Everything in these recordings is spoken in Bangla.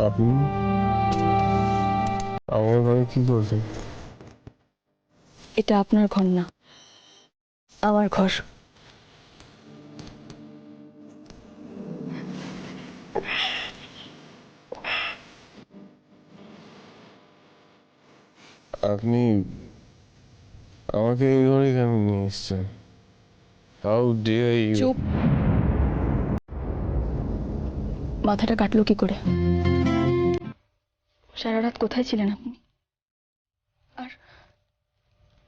আপনি আমার ঘরে কি করছেন? এটা আপনার ঘর না, আমার ঘর। আপনি আমাকে এই ঘরে কেন নিয়ে এসছেন? How dare you! চুপ। মাথাটা কাটলো কি করে? সারা রাত কোথায় ছিলেন আপনি? আর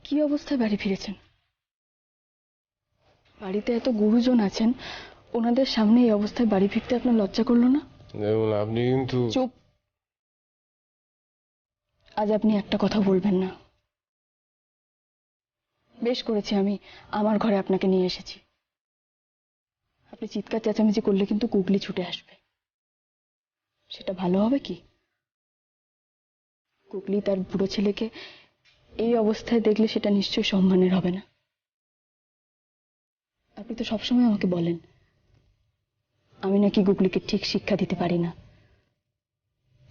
কি অবস্থায় বাড়ি ফিরেছেন? বাড়িতে এত গুরুজন আছেন, ওনাদের সামনে এই অবস্থায় বাড়ি ফিরতে আপনার লজ্জা করলো না? দেখুন, আপনি কিন্তু চুপ। আজ আপনি একটা কথা বলবেন না। বেশ করেছি আমি আমার ঘরে আপনাকে নিয়ে এসেছি। আপনি চিৎকার চেঁচামেচি করলে কিন্তু গুগলি ছুটে আসবে। সেটা ভালো হবে কি? গুগলি তার বুড়ো ছেলেকে এই অবস্থায় দেখলে সেটা নিশ্চয়ই সম্মানের হবে না। আপনি তো সবসময় আমাকে বলেন আমি নাকি গুগলিকে ঠিক শিক্ষা দিতে পারি না।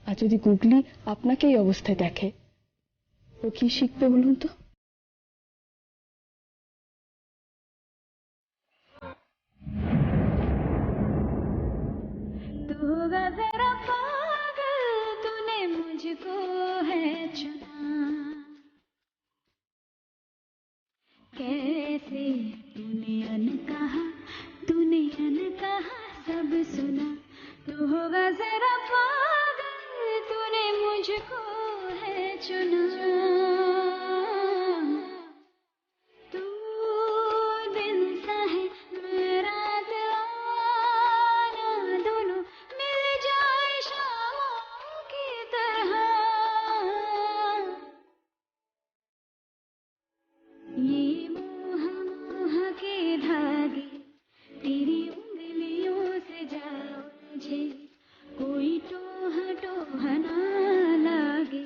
আর যদি গুগলি আপনাকে এই অবস্থায় দেখে, ও কি শিখবে বলুন তো? तू होगा जरा पागल, तूने मुझको है चुना, कैसे तूने अनकहा सब सुना। तू होगा जरा पागल, तूने मुझको है चुना। तू दिन सा है मेरा दीवाना, दोनों मिल जाए शामों की तरह। ये मोह मोह के धागे तेरी उंगलियों से जा उलझे, कोई टोह टोह ना लागे,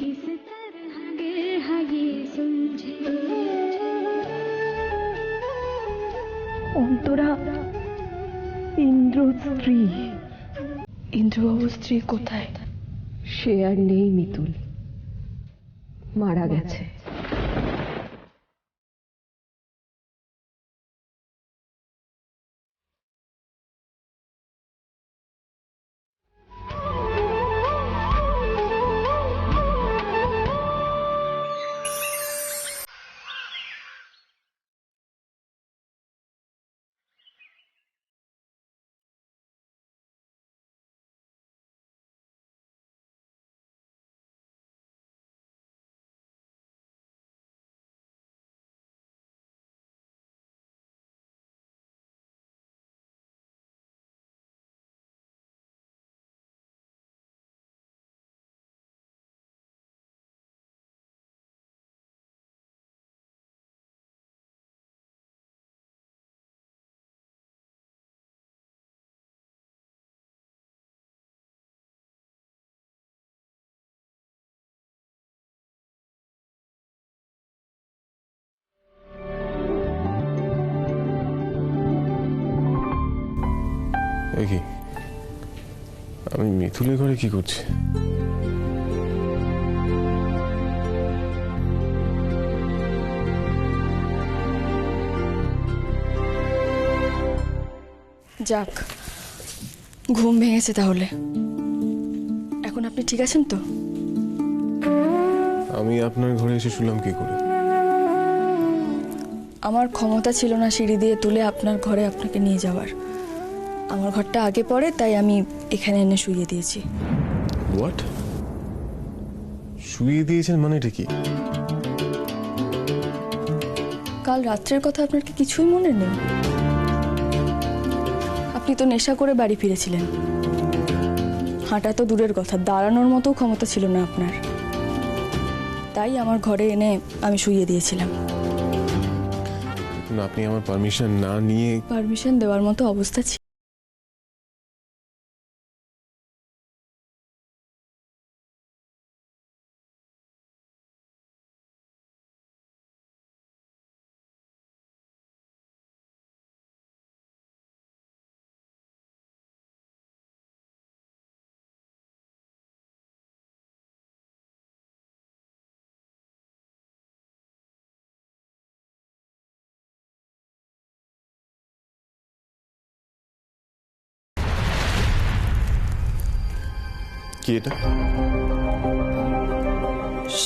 किस तरह गिरह ये सुलझे। অন্তরা ইন্দ্র স্ত্রী। ইন্দ্রবাবুর স্ত্রী কোথায়? সে আর নেই মিতুল, মারা গেছে। কি আমি মিথুলের ঘরে কি করছি? যাক, ঘুম ভেঙেছে তাহলে। এখন আপনি ঠিক আছেন তো? আমি আপনার ঘরে এসে শুনলাম কি করে? আমার ক্ষমতা ছিল না সিঁড়ি দিয়ে তুলে আপনার ঘরে আপনাকে নিয়ে যাওয়ার। আমার ঘরটা আগে পড়ে, তাই আমি এখানে এনে শুইয়ে দিয়েছি। হোয়াট? শুইয়ে দিয়েছেন মানেটা কি? কাল রাত্রের কথা আপনার কি কিছুই মনে নেই? আপনি তো নেশা করে বাড়ি ফিরেছিলেন। হাঁটা তো দূরের কথা, দাঁড়ানোর মতো ক্ষমতা ছিল না আপনার। তাই আমার ঘরে এনে আমি শুইয়ে দিয়েছিলাম। আপনি আমার পারমিশন না নিয়ে? পারমিশন দেওয়ার মতো অবস্থা ছিল কি এটা?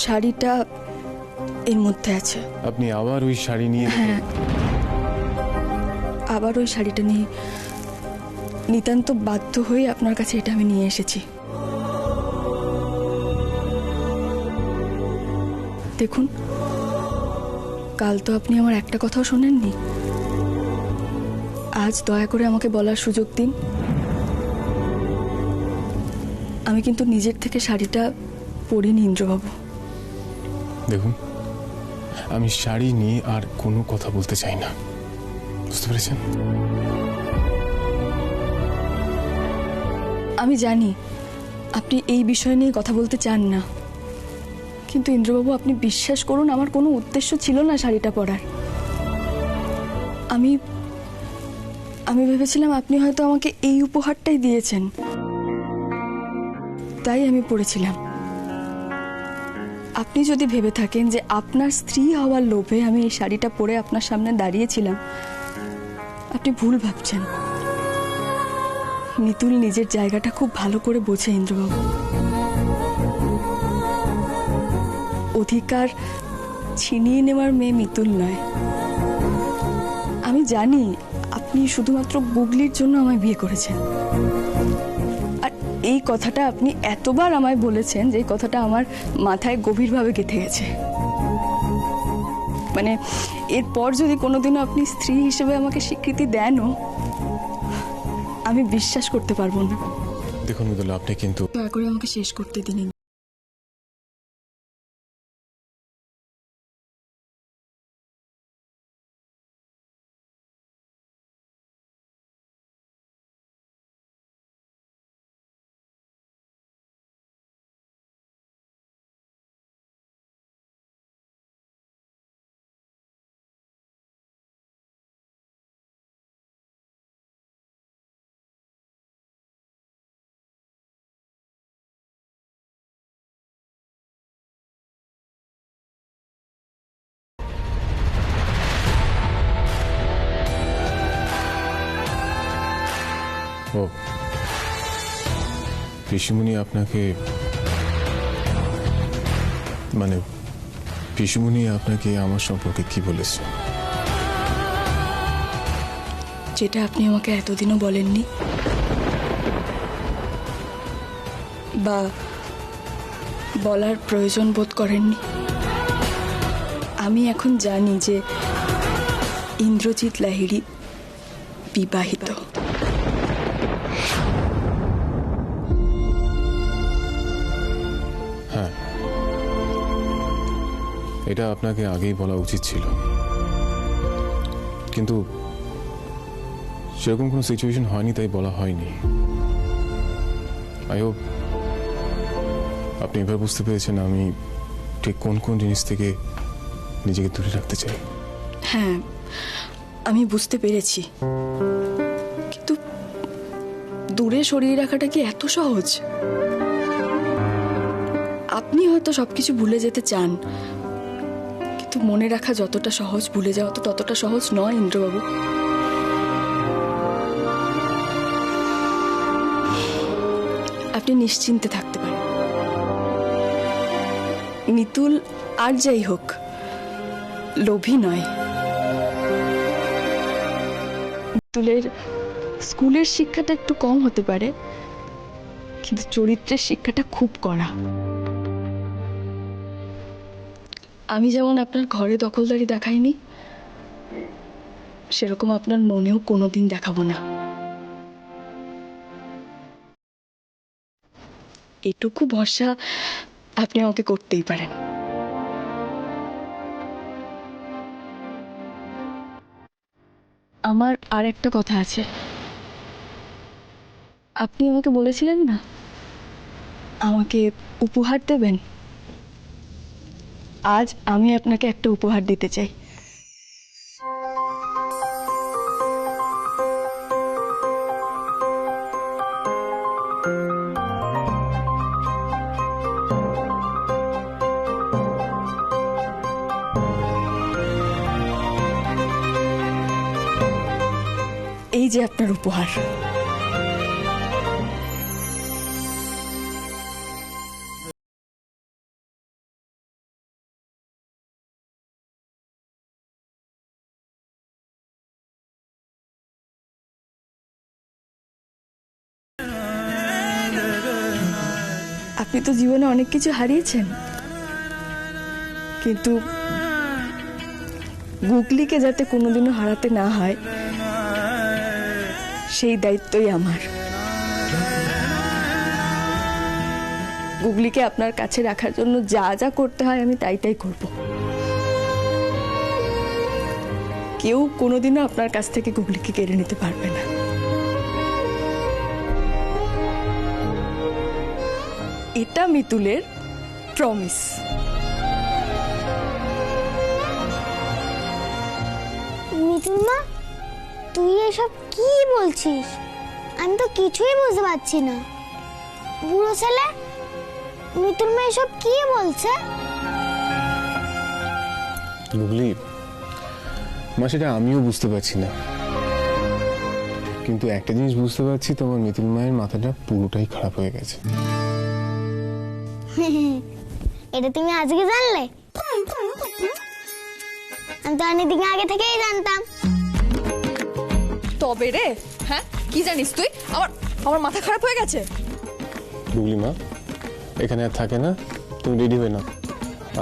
শাড়িটা এর মধ্যে আছে। আপনি আবার ওই শাড়ি নিয়ে? হ্যাঁ, আবার ওই শাড়িটা নিয়ে নিতান্ত বাধ্য হয়ে আপনার কাছে এটা আমি নিয়ে এসেছি। দেখুন, কাল তো আপনি আমার একটা কথাও শোনেননি। আজ দয়া করে আমাকে বলার সুযোগ দিন। আমি কিন্তু নিজের থেকে শাড়িটা পরিনি ইন্দ্রবাবু। দেখুন, আমি শাড়ি নিয়ে আর কোনো কথা বলতে চাই না, বুঝতে পেরেছেন? আমি জানি আপনি এই বিষয় নিয়ে কথা বলতে চান না, কিন্তু ইন্দ্রবাবু আপনি বিশ্বাস করুন, আমার কোনো উদ্দেশ্য ছিল না শাড়িটা পরার। আমি আমি ভেবেছিলাম আপনি হয়তো আমাকে এই উপহারটাই দিয়েছেন, তাই আমি পড়েছিলাম। আপনি যদি ভেবে থাকেন যে আপনার স্ত্রী হওয়ার লোভে আমি এই শাড়িটা পরে আপনার সামনে দাঁড়িয়েছিলাম, আপনি ভুল ভাবছেন। মিতুল নিজের জায়গাটা খুব ভালো করে বোঝে ইন্দ্রবাবু। অধিকার ছিনিয়ে নেওয়ার মেয়ে মিতুল নয়। আমি জানি আপনি শুধুমাত্র গুগলির জন্য আমায় বিয়ে করেছেন, আর এই কথাটা আপনি এতবার আমায় বলেছেন যে এই কথাটা আমার মাথায় গভীরভাবে গেঁথে গেছে। মানে এরপর যদি কোনোদিনও আপনি স্ত্রী হিসেবে আমাকে স্বীকৃতি দেনও, আমি বিশ্বাস করতে পারবো না। দেখুন মিতুল, আপনি কিন্তু দয়া করে আমাকে শেষ করতে দিন। ও পিসিমণি আপনাকে, মানে পিসিমণি আপনাকে আমার সম্পর্কে কি বলেছে? যেটা আপনি আমাকে এতদিনও বলেননি, বা বলার প্রয়োজন বোধ করেননি। আমি এখন জানি যে ইন্দ্রজিৎ লাহিড়ী বিবাহিত। হ্যাঁ, এটা আপনাকে আগেই বলা উচিত ছিল, কিন্তু সেরকম কোনো সিচুয়েশন হয়নি, তাই বলা হয়নি। আই হোপ আপনি এবার বুঝতে পেরেছেন আমি ঠিক কোন কোন জিনিস থেকে নিজেকে দূরে রাখতে চাই। হ্যাঁ, আমি বুঝতে পেরেছি, কিন্তু দূরে সরিয়ে রাখাটা কি এত সহজ? আপনি হয়তো সবকিছু ভুলে যেতে চান, কিন্তু মনে রাখা যতটা সহজ, ভুলে যাওয়া তো ততটা সহজ নয় ইন্দ্রবাবু। আপনি নিশ্চিন্তে থাকতে পারেন। মিতুল আর যাই হোক লোভী নয়। মিতুলের স্কুলের শিক্ষাটা একটু কম হতে পারে, কিন্তু চরিত্রের শিক্ষাটা খুব কড়া। আমি যেমন আপনার ঘরে দখলদারি দেখাইনি, সেরকম আপনার মনেও কোনোদিন দেখাবো না। এটুকু ভরসা আপনি আমাকে করতেই পারেন। আমার আর একটা কথা আছে। আপনি আমাকে বলেছিলেন না আমাকে উপহার দেবেন, আজ আমি আপনাকে একটা উপহার দিতে চাই। এই যে আপনার উপহার। আপনি তো জীবনে অনেক কিছু হারিয়েছেন, কিন্তু গুগলিকে যাতে কোনোদিনও হারাতে না হয় সেই দায়িত্বই আমার। গুগলিকে আপনার কাছে রাখার জন্য যা যা করতে হয় আমি তাই তাই করব। কেউ কোনোদিনও আপনার কাছ থেকে গুগলিকে কেড়ে নিতে পারবে না। এটা মিতুলের প্রমিস। মিতুল মা, তুই এসব কি বলছিস? আমি তো কিছুই বুঝতে পারছি না। বুড়ো ছেলে, মিতুল মা এসব কি বলছে? গুগলি মা, সেটা আমিও বুঝতে পারছি না, কিন্তু একটা জিনিস বুঝতে পারছি, তোমার মিতুল মায়ের মাথাটা পুরোটাই খারাপ হয়ে গেছে। এটা তুমি আজকে জানলে? আমি তো অনেকদিন আগে থেকেই জানতাম। তবে রে, হ্যাঁ কি জানিস তুই? আমার মাথা খারাপ হয়ে গেছে। গুগলি মা, এখানে আর থাকে না, তুমি রেডি হয়ে নাও।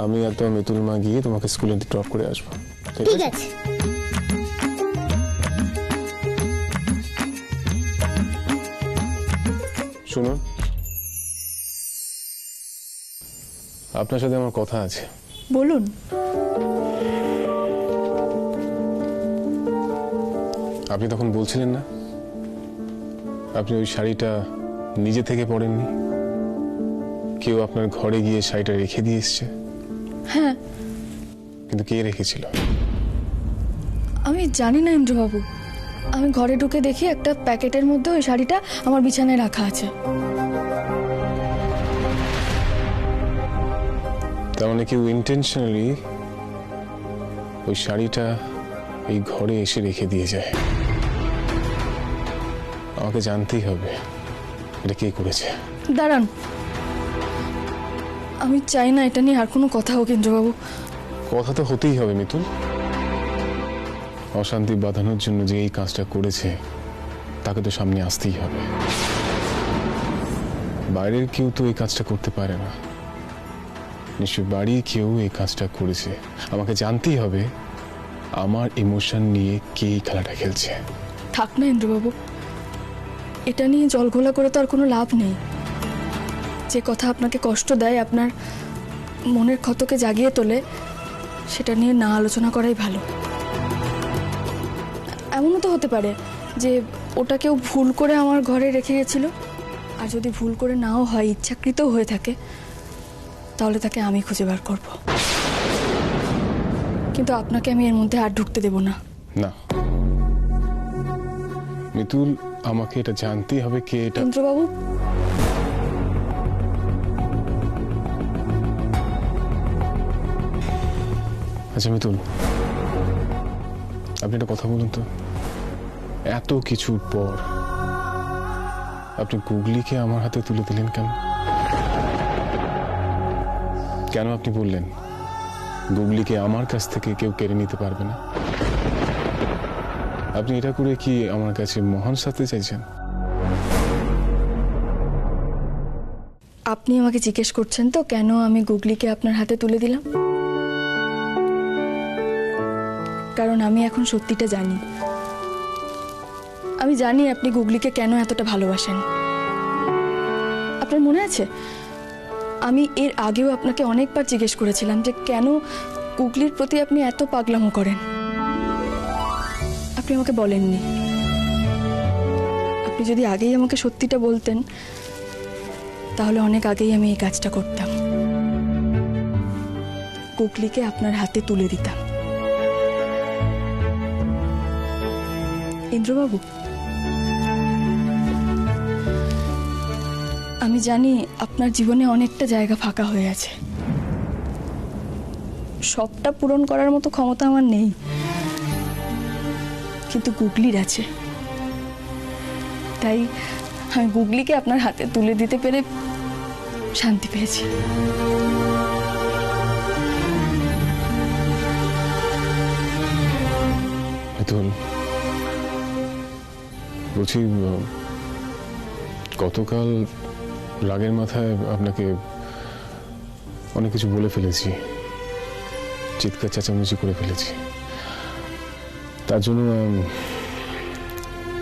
আমি আর তো মিতুল মা গিয়ে তোমাকে স্কুলে ড্রপ করে আসবো। ঠিক আছে। শুনুন, আপনার সাথে আমার কথা আছে। বলুন। আপনি তখন বলছিলেন না আপনি ওই শাড়িটা নিজে থেকে পরেননি, কেউ আপনার ঘরে গিয়ে শাড়িটা রেখে দিয়ে এসছে। হ্যাঁ, কিন্তু কে রেখেছিল? আমি জানি না ইন্দ্রবাবু। আমি ঘরে ঢুকে দেখি একটা প্যাকেটের মধ্যে ওই শাড়িটা আমার বিছানায় রাখা আছে। তার মানে কেউ ইন্টেনশনালি ওই শাড়িটা এই ঘরে এসে রেখে দিয়ে যায়। আমাকে জানতেই হবে এটা কে করেছে। দাঁড়ান, আমি চাই না এটা নিয়ে আর কোনো কথা হোক ইন্দ্রবাবু। কথা তো হতেই হবে মিতুল। অশান্তি বাঁধানোর জন্য যে এই কাজটা করেছে তাকে তো সামনে আসতেই হবে। বাইরের কেউ তো এই কাজটা করতে পারে না, নিশ্চয় বাড়ির কেউ এই কাজটা করেছে। আমাকে জানতেই হবে আমার ইমোশন নিয়ে কে এই খেলাটা খেলছে। থাক না ইন্দ্রবাবু, এটা নিয়ে জলঘোলা করে তো আর কোনো লাভ নেই। যে কথা আপনাকে কষ্ট দেয়, আপনার মনের ক্ষতকে জাগিয়ে তোলে, সেটা নিয়ে না আলোচনা করাই ভালো। এমনও তো হতে পারে যে ওটা কেউ ভুল করে আমার ঘরে রেখে গেছিল, আর যদি ভুল করে নাও হয়, ইচ্ছাকৃতও হয়ে থাকে, তাহলে তাকে আমি খুঁজে বার করব। কিন্তু আপনাকে আমি এর মধ্যে আর ঢুকতে দেব না। না মিতুল, আমাকে এটা জানতেই হবে কে এটা। ইন্দ্রবাবু, আচ্ছা মিতুল, আপনি একটা কথা বলুন তো, এত কিছুর পর আপনি গুগলিকে আমার হাতে তুলে দিলেন কেন? কেন আপনি বললেন গুগলিকে আমার কাছ থেকে কেউ কেড়ে নিতে পারবে না? আপনি এটা করে কি আমার কাছে মহান সাথে চাইছেন? আপনি আমাকে জিজ্ঞেস করছেন তো কেন আমি গুগলিকে আপনার হাতে তুলে দিলাম? কারণ আমি এখন সত্যিটা জানি। আমি জানি আপনি গুগলিকে কেন এতটা ভালোবাসেন। আপনার মনে আছে, আমি এর আগেও আপনাকে অনেকবার জিজ্ঞেস করেছিলাম যে কেন গুগলির প্রতি আপনি এত পাগলামো করেন। আপনি আমাকে বলেননি। আপনি যদি আগেই আমাকে সত্যিটা বলতেন, তাহলে অনেক আগেই আমি এই কাজটা করতাম। গুগলিকে আপনার হাতে তুলে দিতাম। ইন্দ্রবাবু, আমি জানি আপনার জীবনে অনেকটা জায়গা ফাঁকা হয়ে আছে। সবটা পূরণ করার মতো ক্ষমতা আমার নেই, কিন্তু গুগলির আছে। তাই আমি গুগলিকে আপনার হাতে তুলে দিতে পেরে শান্তি পেয়েছি। মিতুল, বলছি গতকাল রাগের মাথায় আপনাকে অনেক কিছু বলে ফেলেছি, চিৎকার চেঁচামেচি করে ফেলেছি। তার জন্য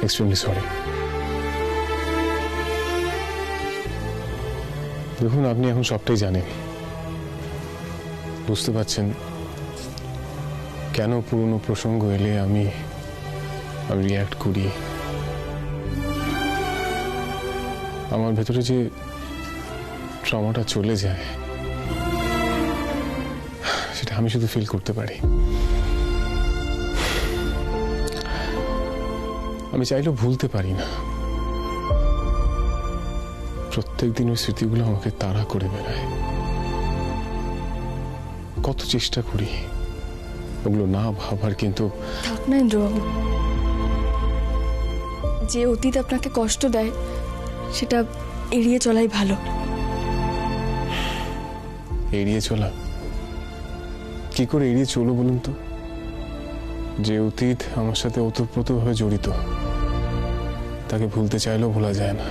এক্সট্রিমলি সরি। দেখুন, আপনি এখন সবটাই জানেন, বুঝতে পারছেন কেন পুরনো প্রসঙ্গ এলে আমি রিয়্যাক্ট করি। আমার ভেতরে যে ট্রমাটা চলে যায় সেটা আমি শুধু ফিল করতে পারি। আমি চাইলেও ভুলতে পারি না। প্রত্যেক দিন ওই স্মৃতিগুলো আমাকে তাড়া করে বেড়ায়। কত চেষ্টা করি ওগুলো না ভাবার, কিন্তু থাক না ইন্দ্রবাবু, যে অতীত আপনাকে কষ্ট দেয় সেটা এড়িয়ে চলাই ভালো। এড়িয়ে চলা? কি করে এড়িয়ে চলো বলুন তো? যে অতীত আমার সাথে ওতপ্রোতভাবে জড়িত, তাকে ভুলতে চাইলেও ভোলা যায় না।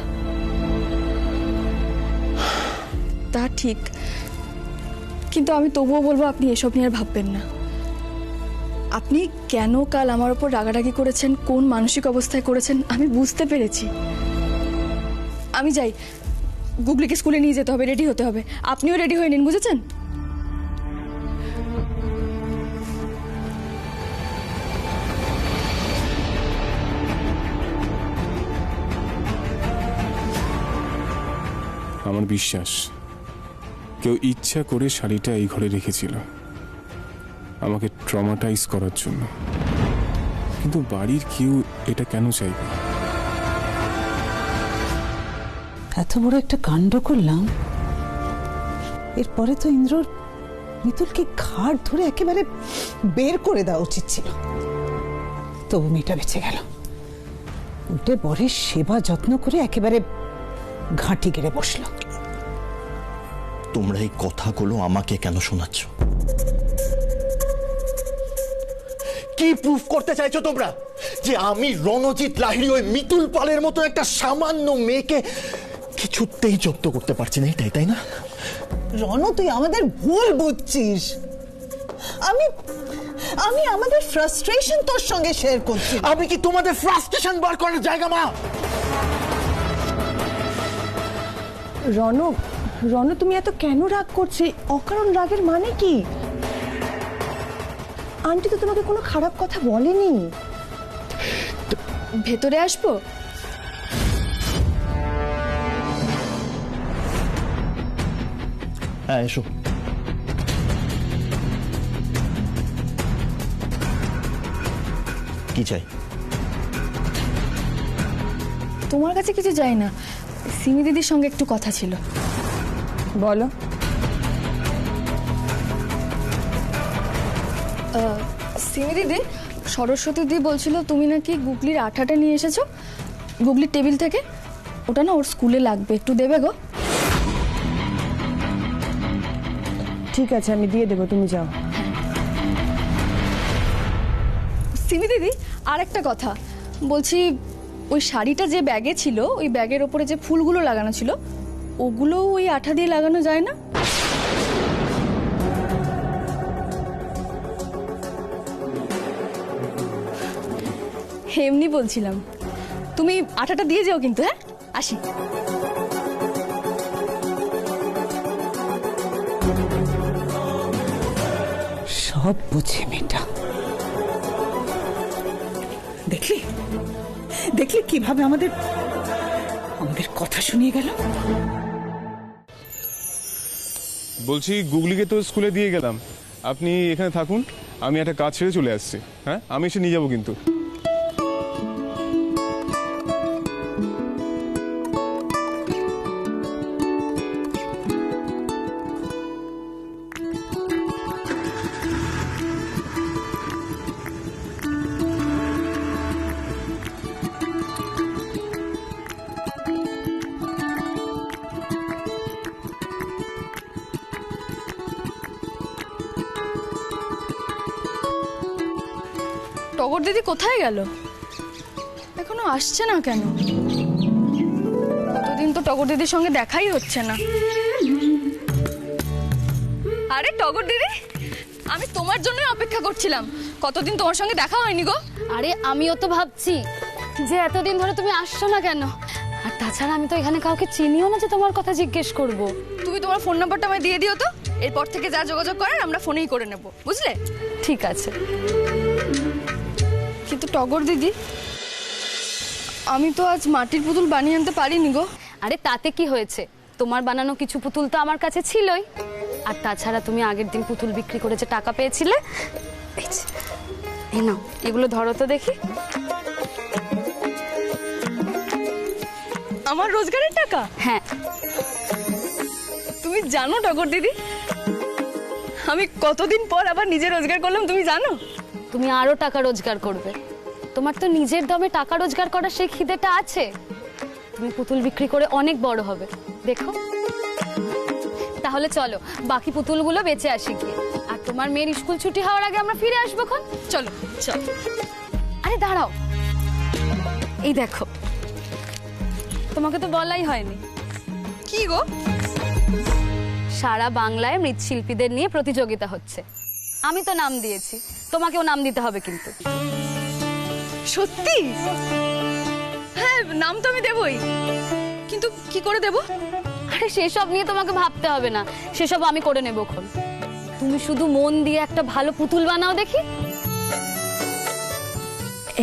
তা ঠিক, কিন্তু আমি তবুও বলবো আপনি এসব নিয়ে আর ভাববেন না। আপনি কেন কাল আমার ওপর রাগারাগি করেছেন, কোন মানসিক অবস্থায় করেছেন আমি বুঝতে পেরেছি। আমি যাই, গুগলিকে স্কুলে নিয়ে যেতে হবে, রেডি হতে হবে। আপনিও রেডি হয়ে নিন, বুঝেছেন? আমার বিশ্বাস কেউ ইচ্ছা করে শাড়িটা এই ঘরে রেখেছিল আমাকে ট্রমাটাইজ করার জন্য, কিন্তু বাড়ির কেউ এটা কেন চাইবে? এত বড় একটা কাণ্ড করলাম, এরপরে তো ইন্দ্রর মিতুলকে ঘাড় ধরে একেবারে বের করে দেওয়া উচিত ছিল। তবু মেয়েটা বেঁচে গেল। উল্টে বরের সেবা যত্ন করে একেবারে ঘাঁটি গেড়ে বসলো। তোমরা এই কথাগুলো আমাকে কেন শোনাচ্ছ? কি প্রুফ করতে চাইছো তোমরা যে আমি রণজিৎ লাহিড়ী ওই মিতুল পালের মতো একটা সামান্য মেয়েকে কিছুতেই জব্দ করতে পারছি না? এটাই, তাই না? রণ, তুই আমাদের ভুল বুঝছিস। আমি আমি আমাদের ফ্রাস্ট্রেশন তোর সঙ্গে শেয়ার করছি। আমি কি তোমাদের ফ্রাস্ট্রেশন বার করার জায়গা? মা, রণ, তুমি এত কেন রাগ করছো? অকারণ রাগের মানে কি? আন্টি তো তোমাকে কোনো খারাপ কথা বলেনি। ভেতরে আসবো? হ্যাঁ, এসো। কি চাই? তোমার কাছে কিছু চাই না, সিমি দিদির সঙ্গে একটু কথা ছিল। বলো। সিমি দিদি, সরস্বতী দি বলছিল তুমি নাকি গুগলির আঠাটা নিয়ে এসেছো গুগলির টেবিল থেকে। ওটা না ওর স্কুলে লাগবে, একটু দেবে গো? ঠিক আছে, আমি দিয়ে দেবো, তুমি যাও। সিমি দিদি, আর একটা কথা বলছি, ওই শাড়িটা যে ব্যাগে ছিল, ওই ব্যাগের ওপরে যে ফুলগুলো লাগানো ছিল, ওগুলো ওই আঠা দিয়ে লাগানো যায় না? এমনি বলছিলাম, তুমি আঠাটা দিয়ে যাও কিন্তু। হ্যাঁ, আসি। সব বুঝে মেয়েটা। দেখলি দেখলি কিভাবে আমাদের কথা শুনিয়ে গেল। বলছি, গুগলিকে তো স্কুলে দিয়ে গেলাম, আপনি এখানে থাকুন, আমি একটা কাজ ছেড়ে চলে আসছি। হ্যাঁ, আমি এসে নিয়ে যাবো কিন্তু। টগর দিদি কোথায় গেল? এখনো আসছে না কেন? কতদিন তো টগর দিদির সঙ্গে দেখাই হচ্ছে না। আরে টগর দিদি, আমি তোমার জন্যই অপেক্ষা করছিলাম। কতদিন তোমার সঙ্গে দেখা হয়নি গো। আরে আমিও তো ভাবছি যে এতদিন ধরে তুমি আসছো না কেন। আর তাছাড়া আমি তো এখানে কাউকে চিনিও না যে তোমার কথা জিজ্ঞেস করব। তুমি তোমার ফোন নাম্বারটা আমায় দিয়ে দিও তো, এরপর থেকে যা যোগাযোগ করার আমরা ফোনেই করে নেব, বুঝলে? ঠিক আছে। কিন্তু টগর দিদি, আমি তো আজ মাটির পুতুল বানিয়ে আনতে পারিনি গো। আরে তাতে কি হয়েছে, তোমার বানানো কিছু পুতুল তো আমার কাছে ছিলই। আর তাছাড়া তুমি আগের দিন পুতুল বিক্রি করে যে টাকা পেয়েছিলে, এই নাও, এগুলো ধরো তো দেখি। আমার রোজগারের টাকা? হ্যাঁ। তুমি জানো টগর দিদি, আমি কতদিন পর আবার নিজে রোজগার করলাম, তুমি জানো? তুমি আরো টাকা রোজগার করবে। তোমার তো নিজের দমে টাকা রোজগার করার সেই খিদেটা আছে। তুমি পুতুল বিক্রি করে অনেক বড় হবে, দেখো। তাহলে চলো বাকি পুতুলগুলো বেঁচে আসি গিয়ে। আর তোমার মেয়ের স্কুল ছুটি হওয়ার আগে আমরা ফিরে আসবো। চলো চলো। আরে দাঁড়াও, এই দেখো, তোমাকে তো বলাই হয়নি। কি গো? সারা বাংলায় মৃৎশিল্পীদের নিয়ে প্রতিযোগিতা হচ্ছে। আমি তো নাম দিয়েছি, তোমাকেও নাম দিতে হবে কিন্তু। সত্যি? হ্যাঁ, নাম তো আমি দেবই, কিন্তু কি করে দেব? আরে সেসব নিয়ে তোমাকে ভাবতে হবে না, সেসব আমি করে নেব এখন। তুমি শুধু মন দিয়ে একটা ভালো পুতুল বানাও দেখি।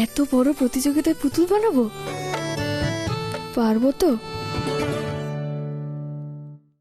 এত বড় প্রতিযোগিতায় পুতুল বানাবো? পারবো তো?